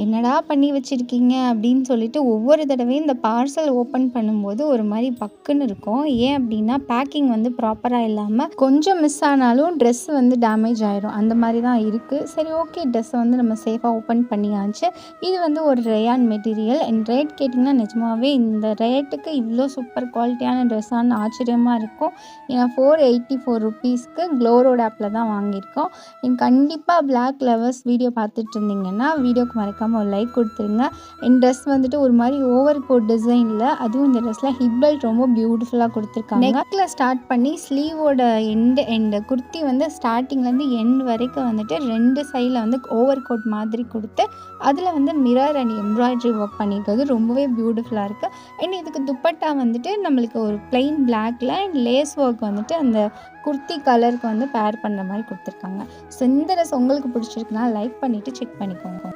என்னடா பண்ணி வச்சுருக்கீங்க அப்படின்னு சொல்லிட்டு ஒவ்வொரு தடவையும் இந்த பார்சல் ஓப்பன் பண்ணும்போது ஒரு மாதிரி பக்குன்னு இருக்கும். ஏன் அப்படின்னா பேக்கிங் வந்து ப்ராப்பராக இல்லாமல் கொஞ்சம் மிஸ் ஆனாலும் ட்ரெஸ் வந்து டேமேஜ் ஆயிரும். அந்த மாதிரி தான் இருக்குது. சரி, ஓகே, ட்ரெஸ்ஸை வந்து நம்ம சேஃபாக ஓப்பன் பண்ணியாச்சு. இது வந்து ஒரு ரேயான் மெட்டீரியல். அண்ட் ரேட் கேட்டிங்கன்னா நிஜமாகவே இந்த ரேட்டுக்கு இவ்வளோ சூப்பர் குவாலிட்டியான ட்ரெஸ்ஸான்னு ஆச்சரியமாக இருக்கும். ஏன்னா 484 ருபீஸ்க்கு க்ளோரோட ஆப்பில் தான் வாங்கியிருக்கோம். நீங்கள் கண்டிப்பாக பிளாக் லவர்ஸ் வீடியோ பார்த்துட்டு இருந்தீங்கன்னா வீடியோக்கு மறக்காமல் ஒரு லைக் கொடுத்துருங்க. இந்த ட்ரெஸ் வந்துட்டு ஒரு மாதிரி ஓவர் கோட் டிசைனில், அதுவும் இந்த ட்ரெஸ்ஸில் ஹிப் பெல்ட் ரொம்ப பியூட்டிஃபுல்லாக கொடுத்துருக்காங்க. நெக்கில் ஸ்டார்ட் பண்ணி ஸ்லீவோட எண்டு குர்த்தி வந்து ஸ்டார்டிங்லேருந்து எண்ட் வரைக்கும் வந்துட்டு 2 சைடில் வந்து ஓவர் கோட் மாதிரி கொடுத்து அதில் வந்து மிரர் அண்ட் எம்ப்ராய்டரி ஒர்க் பண்ணியிருக்கிறது ரொம்பவே பியூட்டிஃபுல்லாக இருக்குது. அண்ட் இதுக்கு துப்பட்டா வந்துட்டு நம்மளுக்கு ஒரு பிளெயின் பிளாக்ல அண்ட் லேஸ் ஒர்க் வந்துட்டு அந்த குர்த்தி கலருக்கு வந்து பேர் பண்ணுற மாதிரி கொடுத்துருக்காங்க. ஸோ இந்த ட்ரெஸ் உங்களுக்கு பிடிச்சிருக்குன்னா லைக் பண்ணிவிட்டு செக் பண்ணிக்கோங்க.